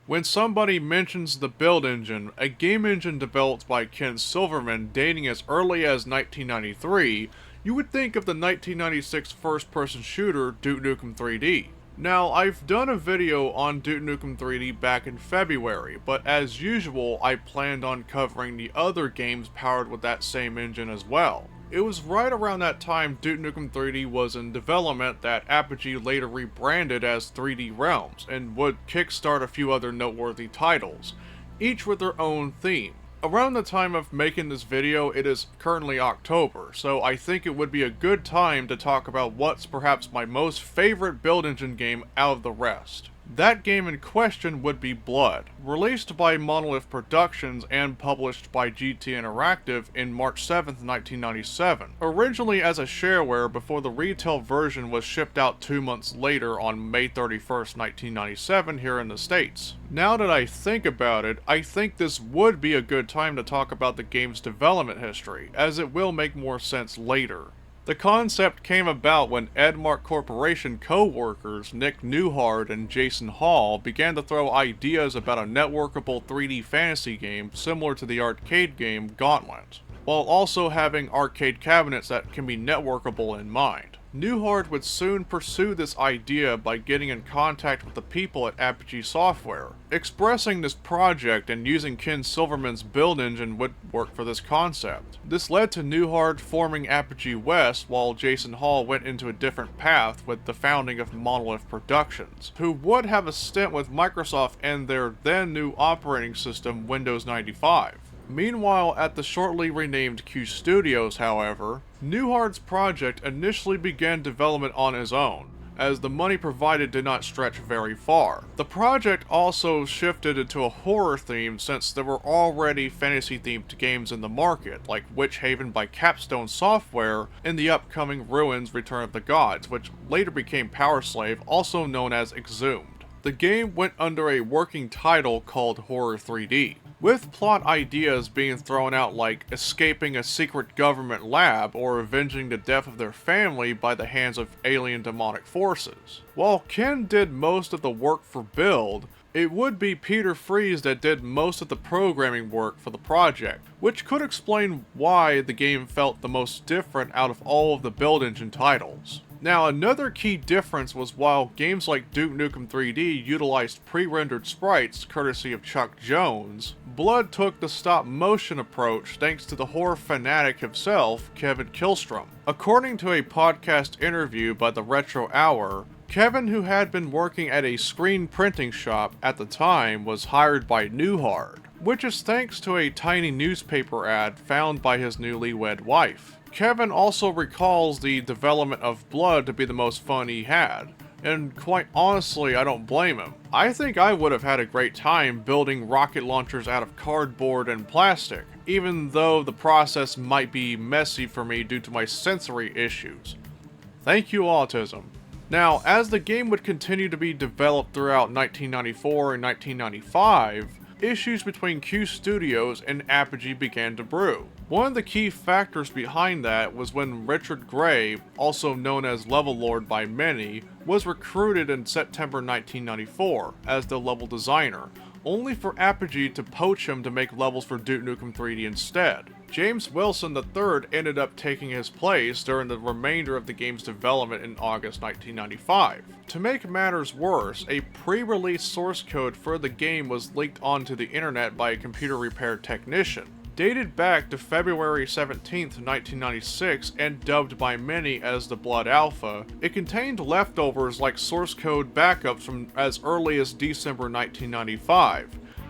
When somebody mentions the build engine, a game engine developed by Ken Silverman dating as early as 1993, you would think of the 1996 first-person shooter Duke Nukem 3D. Now, I've done a video on Duke Nukem 3D back in February, but as usual, I planned on covering the other games powered with that same engine as well. It was right around that time Duke Nukem 3D was in development that Apogee later rebranded as 3D Realms, and would kickstart a few other noteworthy titles, each with their own theme. Around the time of making this video, it is currently October, so I think it would be a good time to talk about what's perhaps my most favorite build engine game out of the rest. That game in question would be Blood, released by Monolith Productions and published by GT Interactive in March 7th, 1997, originally as a shareware before the retail version was shipped out 2 months later on May 31st, 1997 here in the States. Now that I think about it, I think this would be a good time to talk about the game's development history, as it will make more sense later. The concept came about when Edmark Corporation co-workers Nick Newhart and Jason Hall began to throw ideas about a networkable 3D fantasy game similar to the arcade game Gauntlet, while also having arcade cabinets that can be networkable in mind. Newhart would soon pursue this idea by getting in contact with the people at Apogee Software. Expressing this project and using Ken Silverman's build engine would work for this concept. This led to Newhart forming Apogee West, while Jason Hall went into a different path with the founding of Monolith Productions, who would have a stint with Microsoft and their then new operating system Windows 95. Meanwhile, at the shortly renamed Q Studios, however, Newhart's project initially began development on his own, as the money provided did not stretch very far. The project also shifted into a horror theme since there were already fantasy-themed games in the market, like Witch Haven by Capstone Software and the upcoming Ruins Return of the Gods, which later became Power Slave, also known as Exhumed. The game went under a working title called Horror 3D, with plot ideas being thrown out like escaping a secret government lab or avenging the death of their family by the hands of alien demonic forces. While Ken did most of the work for build, it would be Peter Fries that did most of the programming work for the project, which could explain why the game felt the most different out of all of the build engine titles. Now, another key difference was while games like Duke Nukem 3D utilized pre-rendered sprites courtesy of Chuck Jones, Blood took the stop-motion approach thanks to the horror fanatic himself, Kevin Killstrom. According to a podcast interview by the Retro Hour, Kevin, who had been working at a screen printing shop at the time, was hired by Newhart, which is thanks to a tiny newspaper ad found by his newlywed wife. Kevin also recalls the development of Blood to be the most fun he had, and quite honestly, I don't blame him. I think I would have had a great time building rocket launchers out of cardboard and plastic, even though the process might be messy for me due to my sensory issues. Thank you, autism. Now, as the game would continue to be developed throughout 1994 and 1995, issues between Q Studios and Apogee began to brew. One of the key factors behind that was when Richard Gray, also known as Level Lord by many, was recruited in September 1994 as the level designer, only for Apogee to poach him to make levels for Duke Nukem 3D instead. James Wilson III ended up taking his place during the remainder of the game's development in August 1995. To make matters worse, a pre-release source code for the game was leaked onto the internet by a computer repair technician. Dated back to February 17, 1996, and dubbed by many as the Blood Alpha, it contained leftovers like source code backups from as early as December 1995,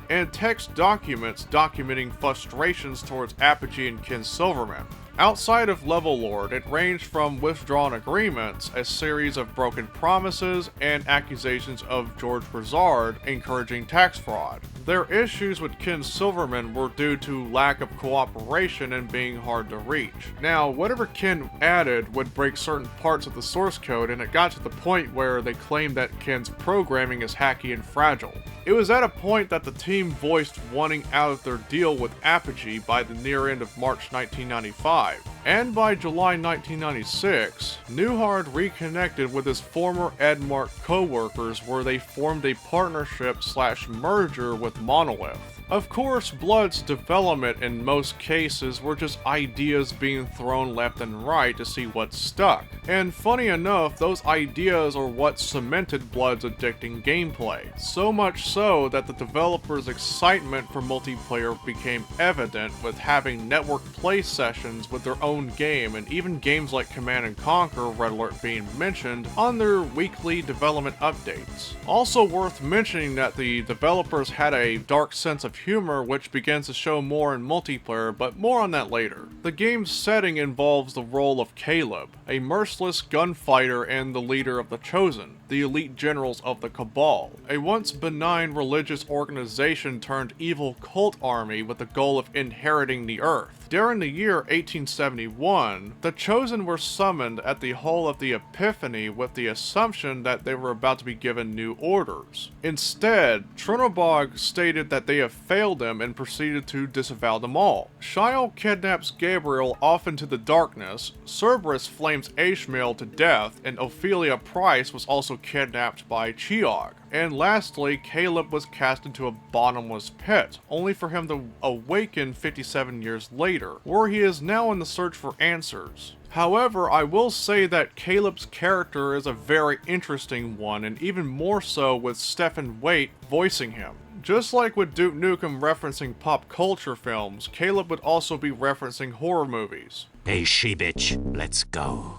and text documents documenting frustrations towards Apogee and Ken Silverman. Outside of Level Lord, it ranged from withdrawn agreements, a series of broken promises, and accusations of George Broussard encouraging tax fraud. Their issues with Ken Silverman were due to lack of cooperation and being hard to reach. Now, whatever Ken added would break certain parts of the source code, and it got to the point where they claimed that Ken's programming is hacky and fragile. It was at a point that the team voiced wanting out of their deal with Apogee by the near end of March 1995. And by July 1996, Newhart reconnected with his former Edmark co-workers where they formed a partnership/merger with Monolith. Of course, Blood's development in most cases were just ideas being thrown left and right to see what stuck. And funny enough, those ideas are what cemented Blood's addicting gameplay. So much so that the developers' excitement for multiplayer became evident with having network play sessions with their own game, and even games like Command & Conquer Red Alert being mentioned on their weekly development updates. Also worth mentioning that the developers had a dark sense of humor which begins to show more in multiplayer, but more on that later. The game's setting involves the role of Caleb, a merciless gunfighter and the leader of the Chosen, the elite generals of the Cabal, a once benign religious organization turned evil cult army with the goal of inheriting the Earth. During the year 1871, the Chosen were summoned at the Hall of the Epiphany with the assumption that they were about to be given new orders. Instead, Trinobog stated that they have failed them and proceeded to disavow them all. Shiel kidnaps Gabriel off into the darkness, Cerberus flames Ishmael to death, and Ophelia Price was also kidnapped by Cheog. And lastly, Caleb was cast into a bottomless pit, only for him to awaken 57 years later, where he is now in the search for answers. However, I will say that Caleb's character is a very interesting one, and even more so with Stephen Waite voicing him. Just like with Duke Nukem referencing pop culture films, Caleb would also be referencing horror movies. Hey she-bitch, let's go.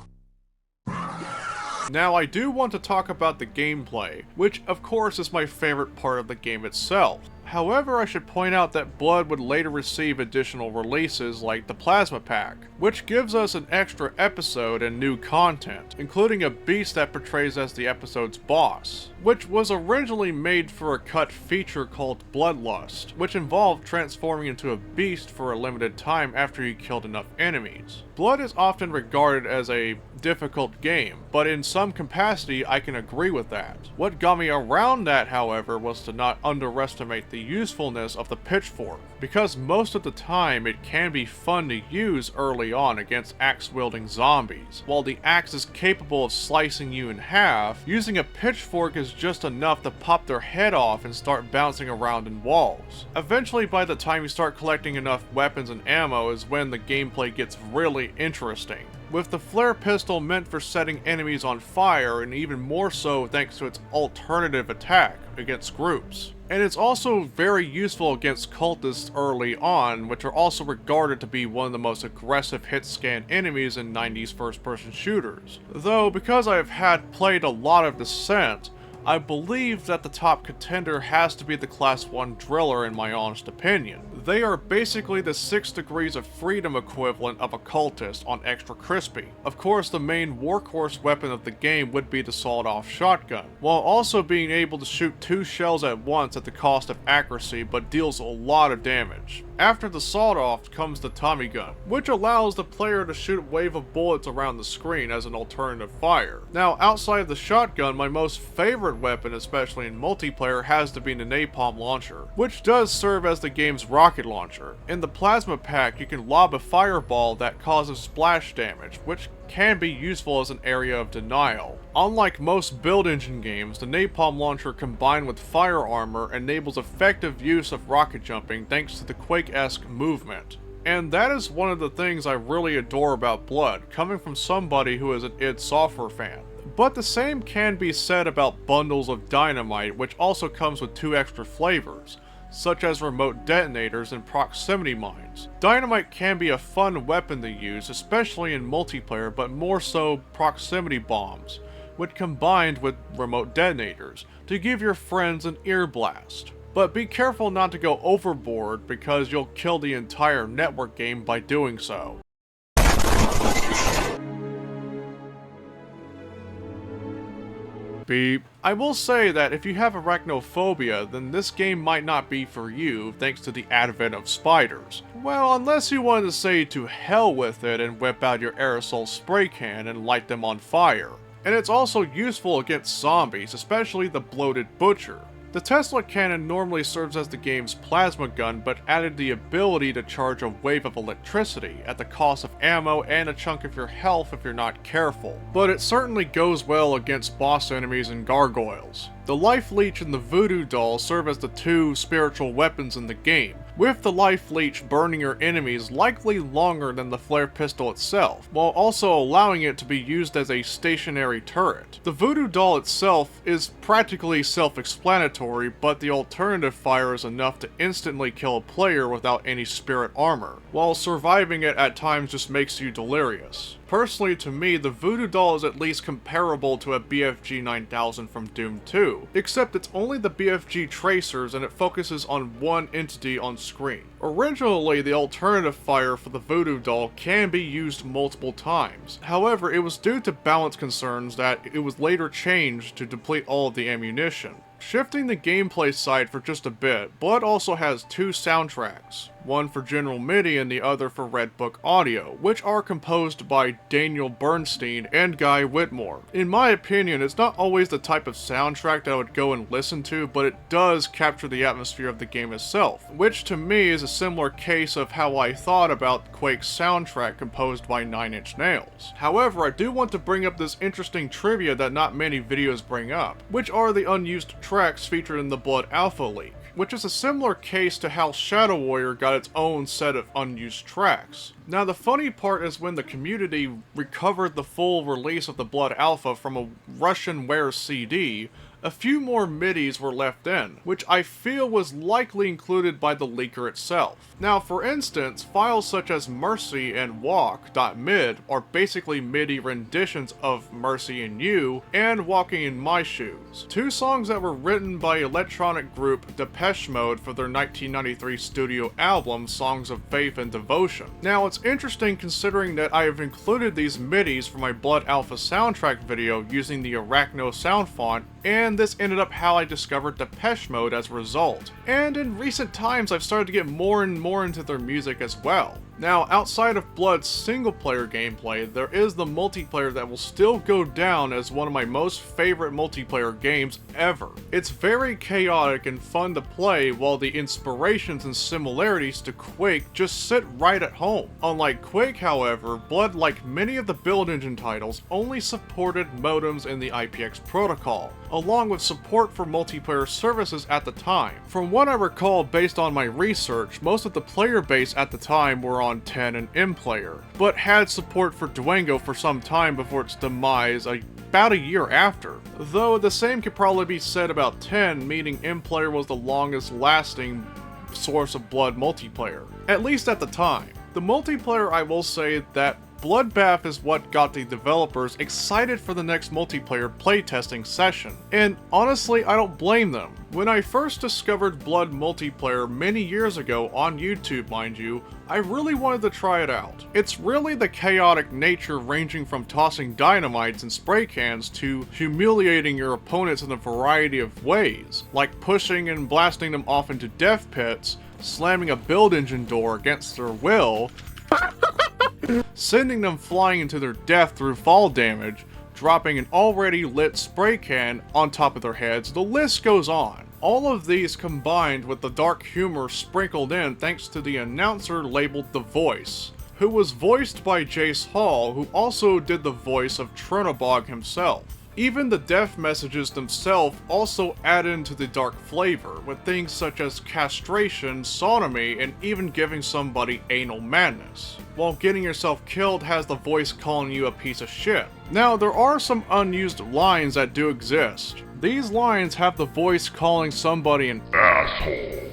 Now, I do want to talk about the gameplay, which of course is my favorite part of the game itself. However, I should point out that Blood would later receive additional releases like the Plasma Pack, which gives us an extra episode and new content, including a beast that portrays as the episode's boss, which was originally made for a cut feature called Bloodlust, which involved transforming into a beast for a limited time after you killed enough enemies. Blood is often regarded as a difficult game, but in some capacity I can agree with that. What got me around that, however, was to not underestimate the usefulness of the pitchfork, because most of the time it can be fun to use early on against axe-wielding zombies. While the axe is capable of slicing you in half, using a pitchfork is just enough to pop their head off and start bouncing around in walls. Eventually, by the time you start collecting enough weapons and ammo is when the gameplay gets really interesting, with the flare pistol meant for setting enemies on fire, and even more so thanks to its alternative attack against groups. And it's also very useful against cultists early on, which are also regarded to be one of the most aggressive hit-scan enemies in 90s first-person shooters. Though, because I have played a lot of Descent, I believe that the top contender has to be the Class 1 Driller in my honest opinion. They are basically the 6 Degrees of Freedom equivalent of a cultist on Extra Crispy. Of course, the main workhorse weapon of the game would be the sawed-off shotgun, while also being able to shoot 2 shells at once at the cost of accuracy but deals a lot of damage. After the sawed-off comes the Tommy gun, which allows the player to shoot a wave of bullets around the screen as an alternative fire. Now, outside of the shotgun, my most favorite weapon, especially in multiplayer, has to be the napalm launcher, which does serve as the game's rocket launcher. In the Plasma Pack, you can lob a fireball that causes splash damage, which can be useful as an area of denial. Unlike most build engine games, the napalm launcher combined with fire armor enables effective use of rocket jumping thanks to the Quake-esque movement. And that is one of the things I really adore about Blood, coming from somebody who is an id Software fan. But the same can be said about bundles of dynamite, which also comes with 2 extra flavors, such as remote detonators and proximity mines. Dynamite can be a fun weapon to use, especially in multiplayer, but more so proximity bombs, when combined with remote detonators, to give your friends an ear blast. But be careful not to go overboard, because you'll kill the entire network game by doing so. Beep. I will say that if you have arachnophobia, then this game might not be for you thanks to the advent of spiders. Well, unless you wanted to say to hell with it and whip out your aerosol spray can and light them on fire. And it's also useful against zombies, especially the bloated butcher. The Tesla cannon normally serves as the game's plasma gun, but added the ability to charge a wave of electricity, at the cost of ammo and a chunk of your health if you're not careful. But it certainly goes well against boss enemies and gargoyles. The Life Leech and the Voodoo Doll serve as the two spiritual weapons in the game, with the Life Leech burning your enemies likely longer than the flare pistol itself, while also allowing it to be used as a stationary turret. The Voodoo Doll itself is practically self-explanatory, but the alternative fire is enough to instantly kill a player without any spirit armor, while surviving it at times just makes you delirious. Personally, to me, the Voodoo Doll is at least comparable to a BFG 9000 from Doom 2, except it's only the BFG tracers and it focuses on one entity on screen. Originally, the alternative fire for the Voodoo Doll can be used multiple times. However, it was due to balance concerns that it was later changed to deplete all of the ammunition. Shifting the gameplay side for just a bit, Blood also has two soundtracks, one for General MIDI and the other for Red Book Audio, which are composed by Daniel Bernstein and Guy Whitmore. In my opinion, it's not always the type of soundtrack that I would go and listen to, but it does capture the atmosphere of the game itself, which to me is a similar case of how I thought about Quake's soundtrack composed by Nine Inch Nails. However, I do want to bring up this interesting trivia that not many videos bring up, which are the unused tracks featured in the Blood Alpha leak, which is a similar case to how Shadow Warrior got its own set of unused tracks. Now the funny part is when the community recovered the full release of the Blood Alpha from a Russianware CD, a few more MIDIs were left in, which I feel was likely included by the leaker itself. Now for instance, files such as Mercy and Walk.mid are basically MIDI renditions of Mercy and You and Walking in My Shoes, two songs that were written by electronic group Depeche Mode for their 1993 studio album Songs of Faith and Devotion. Now it's interesting considering that I have included these MIDIs for my Blood Alpha soundtrack video using the Arachno sound font, and this ended up how I discovered Depeche Mode as a result. And in recent times I've started to get more and more into their music as well. Now, outside of Blood's single-player gameplay, there is the multiplayer that will still go down as one of my most favorite multiplayer games ever. It's very chaotic and fun to play, while the inspirations and similarities to Quake just sit right at home. Unlike Quake, however, Blood, like many of the Build Engine titles, only supported modems in the IPX protocol, along with support for multiplayer services at the time. From what I recall based on my research, most of the player base at the time were on 10 and M player, but had support for Dwango for some time before its demise about a year after. Though the same could probably be said about 10, meaning M player was the longest lasting source of Blood multiplayer, at least at the time. The multiplayer, I will say that Bloodbath is what got the developers excited for the next multiplayer playtesting session, and honestly I don't blame them. When I first discovered Blood multiplayer many years ago, on YouTube mind you, I really wanted to try it out. It's really the chaotic nature ranging from tossing dynamites and spray cans to humiliating your opponents in a variety of ways, like pushing and blasting them off into death pits, slamming a build engine door against their will, sending them flying into their death through fall damage, dropping an already lit spray can on top of their heads, the list goes on. All of these combined with the dark humor sprinkled in thanks to the announcer labeled The Voice, who was voiced by Jace Hall, who also did the voice of Chernobog himself. Even the death messages themselves also add into the dark flavor, with things such as castration, sodomy, and even giving somebody anal madness, while getting yourself killed has the voice calling you a piece of shit. Now, there are some unused lines that do exist. These lines have the voice calling somebody an asshole,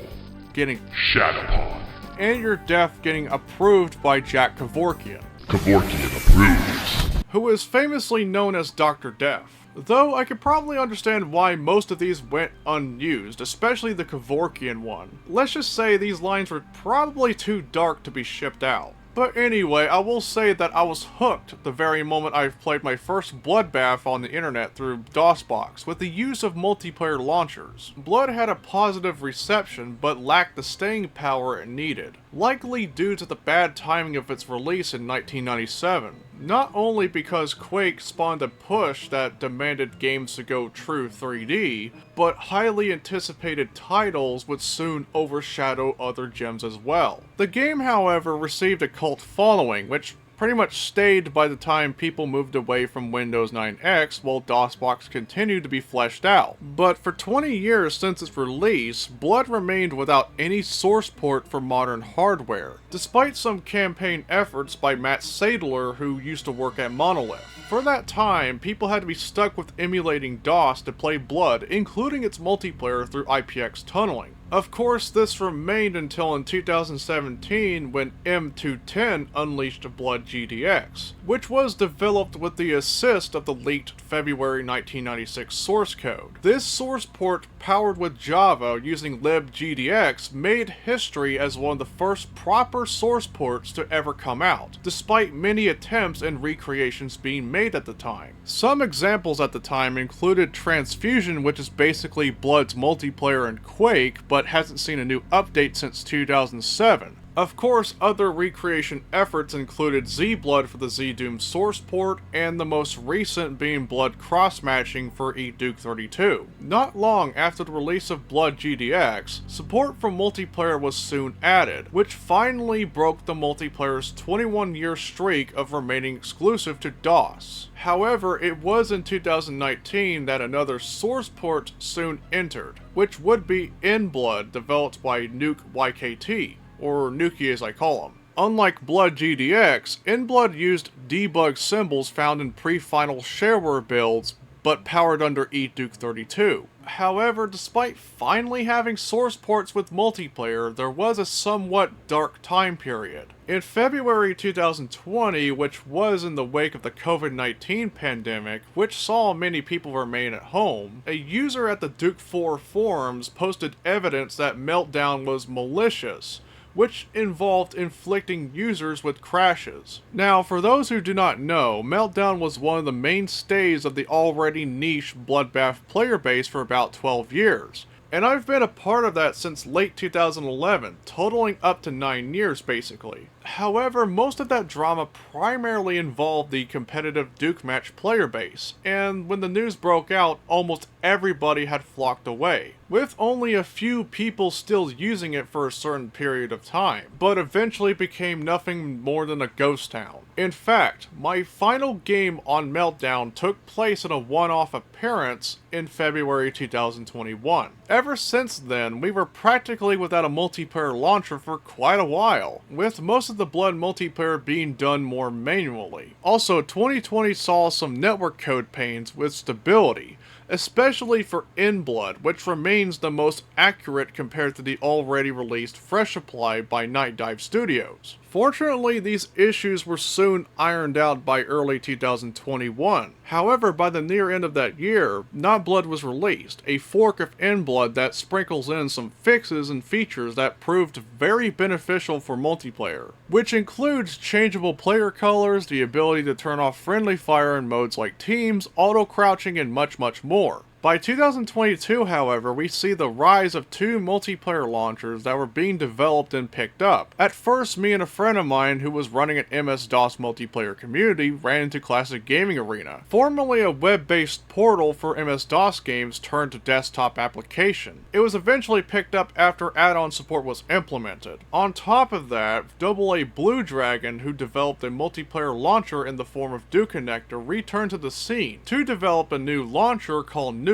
getting shat upon, and your death getting approved by Jack Kevorkian. Kevorkian approves. Who is famously known as Dr. Death. Though I could probably understand why most of these went unused, especially the Kevorkian one. Let's just say these lines were probably too dark to be shipped out. But anyway, I will say that I was hooked the very moment I played my first Bloodbath on the internet through DOSBox with the use of multiplayer launchers. Blood had a positive reception but lacked the staying power it needed, likely due to the bad timing of its release in 1997. Not only because Quake spawned a push that demanded games to go true 3D, but highly anticipated titles would soon overshadow other gems as well. The game, however, received a cult following, which pretty much stayed by the time people moved away from Windows 9X while DOSBox continued to be fleshed out. But for 20 years since its release, Blood remained without any source port for modern hardware, despite some campaign efforts by Matt Sadler, who used to work at Monolith. For that time, people had to be stuck with emulating DOS to play Blood, including its multiplayer through IPX tunneling. Of course, this remained until in 2017 when M210 unleashed Blood GDX, which was developed with the assist of the leaked February 1996 source code. This source port, powered with Java using libgdx, made history as one of the first proper source ports to ever come out, despite many attempts and recreations being made at the time. Some examples at the time included Transfusion, which is basically Blood's multiplayer in Quake, but hasn't seen a new update since 2007. Of course, other recreation efforts included Z-Blood for the Z-Doom source port, and the most recent being Blood cross-matching for Duke 32. Not long after the release of Blood GDX, support for multiplayer was soon added, which finally broke the multiplayer's 21-year streak of remaining exclusive to DOS. However, it was in 2019 that another source port soon entered, which would be NBlood, developed by NukemNet, or Nuki as I call him. Unlike Blood GDX, NBlood used debug symbols found in pre-final shareware builds, but powered under Duke 32. However, despite finally having source ports with multiplayer, there was a somewhat dark time period. In February 2020, which was in the wake of the COVID-19 pandemic, which saw many people remain at home, a user at the Duke 4 forums posted evidence that Meltdown was malicious, which involved inflicting users with crashes. Now, for those who do not know, Meltdown was one of the mainstays of the already niche Bloodbath player base for about 12 years, and I've been a part of that since late 2011, totaling up to 9 years basically. However, most of that drama primarily involved the competitive Duke match player base, and when the news broke out, almost everybody had flocked away, with only a few people still using it for a certain period of time, but eventually became nothing more than a ghost town. In fact, my final game on Meltdown took place in a one-off appearance in February 2021. Ever since then, we were practically without a multiplayer launcher for quite a while, with most of the Blood multiplayer being done more manually. Also, 2020 saw some network code pains with stability, especially for NBlood, which remains the most accurate compared to the already released Fresh Supply by Night Dive Studios. Fortunately, these issues were soon ironed out by early 2021. However, by the near end of that year, NotBlood was released, a fork of NBlood that sprinkles in some fixes and features that proved very beneficial for multiplayer, which includes changeable player colors, the ability to turn off friendly fire in modes like teams, auto-crouching, and much more. By 2022, however, we see the rise of two multiplayer launchers that were being developed and picked up. At first, me and a friend of mine who was running an MS-DOS multiplayer community ran into Classic Gaming Arena, formerly a web-based portal for MS-DOS games turned to desktop application. It was eventually picked up after add-on support was implemented. On top of that, AA Blue Dragon, who developed a multiplayer launcher in the form of Duke Connector, returned to the scene to develop a new launcher called NukemNet,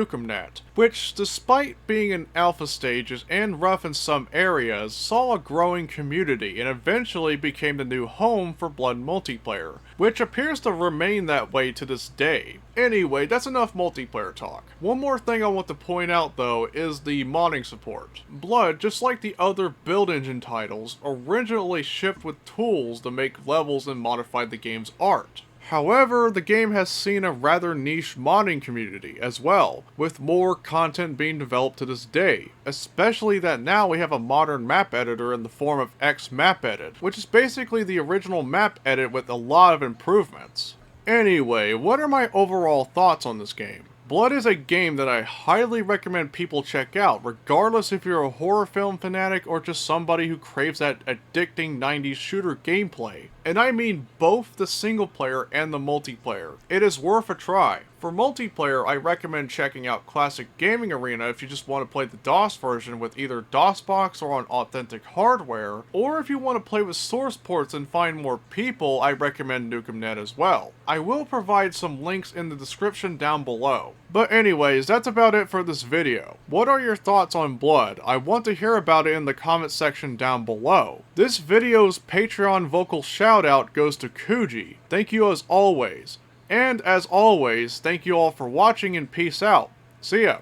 which, despite being in alpha stages and rough in some areas, saw a growing community and eventually became the new home for Blood multiplayer, which appears to remain that way to this day. Anyway, that's enough multiplayer talk. One more thing I want to point out though is the modding support. Blood, just like the other build engine titles, originally shipped with tools to make levels and modify the game's art. However, the game has seen a rather niche modding community as well, with more content being developed to this day, especially that now we have a modern map editor in the form of XMapEdit, which is basically the original map edit with a lot of improvements. Anyway, what are my overall thoughts on this game? Blood is a game that I highly recommend people check out, regardless if you're a horror film fanatic or just somebody who craves that addicting 90s shooter gameplay. And I mean both the single player and the multiplayer. It is worth a try. For multiplayer, I recommend checking out Classic Gaming Arena if you just want to play the DOS version with either DOSBox or on authentic hardware, or if you want to play with source ports and find more people, I recommend NukemNet as well. I will provide some links in the description down below. But anyways, that's about it for this video. What are your thoughts on Blood? I want to hear about it in the comment section down below. This video's Patreon vocal shoutout goes to Kuji. Thank you as always. And as always, thank you all for watching and peace out. See ya.